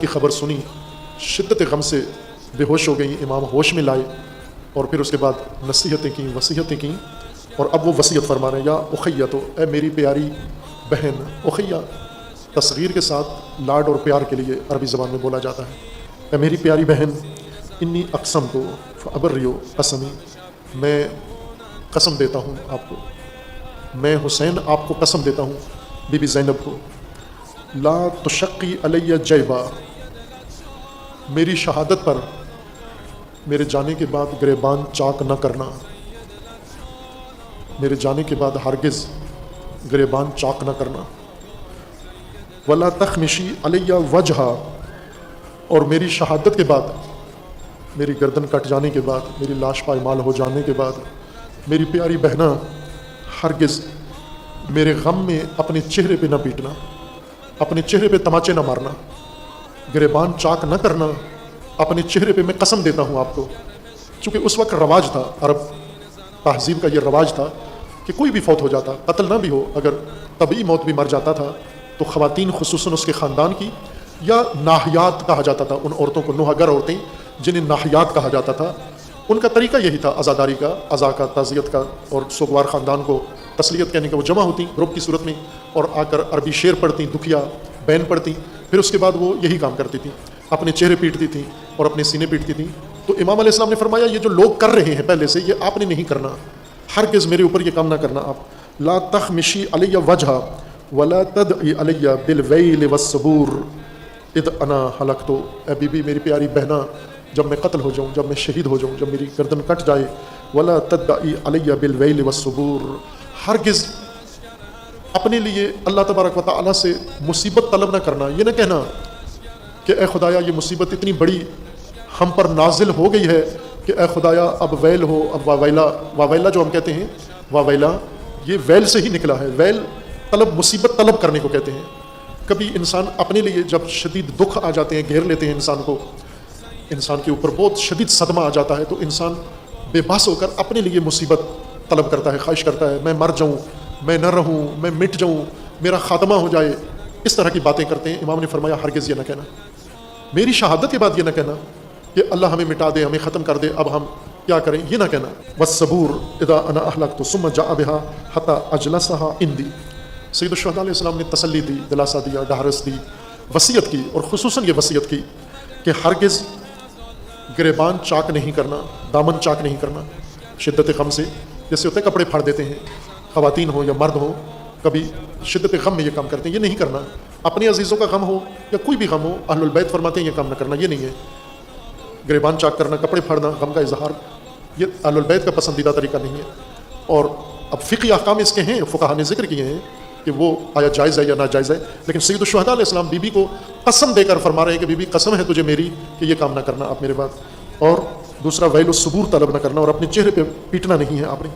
کی خبر سنی، شدت غم سے بے ہوش ہو گئی، امام ہوش میں لائے اور پھر اس کے بعد نصیحتیں کیں، وصیتیں کیں، اور اب وہ وصیت فرما رہے ہیں، یا اخیہ، تو اے میری پیاری بہن، اخیہ تصغیر کے ساتھ لاڈ اور پیار کے لیے عربی زبان میں بولا جاتا ہے، اے میری پیاری بہن، انی اقسم تو فابریو قسمی، میں قسم دیتا ہوں آپ کو، میں حسین آپ کو قسم دیتا ہوں، بی بی زینب کو، لا تشقی علیہ جیبا، میری شہادت پر میرے جانے کے بعد گریبان چاک نہ کرنا، میرے جانے کے بعد ہرگز گریبان چاک نہ کرنا، ولا تخمشی علیہ وجہا، اور میری شہادت کے بعد، میری گردن کٹ جانے کے بعد، میری لاش پائمال ہو جانے کے بعد، میری پیاری بہنا ہرگز میرے غم میں اپنے چہرے پہ نہ پیٹنا، اپنے چہرے پہ تماچے نہ مارنا، گریبان چاک نہ کرنا، اپنے چہرے پہ میں قسم دیتا ہوں آپ کو، چونکہ اس وقت رواج تھا، عرب تہذیب کا یہ رواج تھا کہ کوئی بھی فوت ہو جاتا، قتل نہ بھی ہو، اگر طبعی موت بھی مر جاتا تھا تو خواتین خصوصاً اس کے خاندان کی، یا ناحیات کہا جاتا تھا ان عورتوں کو، نوحہ گر عورتیں جنہیں ناحیات کہا جاتا تھا، ان کا طریقہ یہی تھا عزاداری کا، عزا کا، تعزیت کا، اور سوگوار خاندان کو تسلیت کہنے کا، وہ جمع ہوتی گروپ کی صورت میں اور آ کر عربی شعر پڑھتی، دکھیا بین پڑھتی، پھر اس کے بعد وہ یہی کام کرتی تھیں، اپنے چہرے پیٹتی تھیں اور اپنے سینے پیٹتی تھیں۔ تو امام علیہ السلام نے فرمایا یہ جو لوگ کر رہے ہیں پہلے سے، یہ آپ نے نہیں کرنا، ہرگز میرے اوپر یہ کام نہ کرنا آپ، لا تخمشی علیہ وجہا ولا تدعی علیہ بالویل والصبور اذ انا ہلکت، اے بی بی میری پیاری بہنا، جب میں قتل ہو جاؤں، جب میں شہید ہو جاؤں، جب میری گردن کٹ جائے، ولا تدعی علیہ بالویل والصبور، ہرگز اپنے لیے اللہ تبارک و تعالیٰ سے مصیبت طلب نہ کرنا، یہ نہ کہنا کہ اے خدایا یہ مصیبت اتنی بڑی ہم پر نازل ہو گئی ہے کہ اے خدایا اب ویل ہو، اب واویلا، واویلا جو ہم کہتے ہیں، واویلا یہ ویل سے ہی نکلا ہے، ویل طلب، مصیبت طلب کرنے کو کہتے ہیں۔ کبھی انسان اپنے لیے جب شدید دکھ آ جاتے ہیں، گھیر لیتے ہیں انسان کو، انسان کے اوپر بہت شدید صدمہ آ جاتا ہے، تو انسان بے بس ہو کر اپنے لیے مصیبت طلب کرتا ہے، خواہش کرتا ہے، میں مر جاؤں، میں نہ رہوں، میں مٹ جاؤں، میرا خاتمہ ہو جائے، اس طرح کی باتیں کرتے ہیں۔ امام نے فرمایا ہرگز یہ نہ کہنا، میری شہادت کے بعد یہ نہ کہنا کہ اللہ ہمیں مٹا دے، ہمیں ختم کر دے، اب ہم کیا کریں، یہ نہ کہنا۔ والصبور اذا انا اہلکت ثم جاء بها حتى اجلسها عندي، سید الشہداء علیہ السلام نے تسلی دی، دلاسا دیا، ڈھارس دی، وصیت کی، اور خصوصاً یہ وصیت کی کہ ہرگز گریبان چاک نہیں کرنا، دامن چاک نہیں کرنا، شدت غم سے، جیسے ہوتے کپڑے پھاڑ دیتے ہیں، خواتین ہو یا مرد ہو، کبھی شدت غم میں یہ کام کرتے ہیں، یہ نہیں کرنا، اپنے عزیزوں کا غم ہو یا کوئی بھی غم ہو، اہل البیت فرماتے ہیں یہ کام نہ کرنا، یہ نہیں ہے، گریبان چاک کرنا، کپڑے پھاڑنا، غم کا اظہار، یہ اہل البیت کا پسندیدہ طریقہ نہیں ہے۔ اور اب فقہی احکام اس کے ہیں، فقہا نے ذکر کیے ہیں کہ وہ آیا جائز ہے یا ناجائز ہے، لیکن سید الشہداء علیہ السلام بی بی کو قسم دے کر فرما رہے ہیں کہ بی بی قسم ہے تجھے میری کہ یہ کام نہ کرنا آپ میرے بعد، اور دوسرا ویل الصبور طلب نہ کرنا، اور اپنے چہرے پہ پیٹنا نہیں ہے آپ نے۔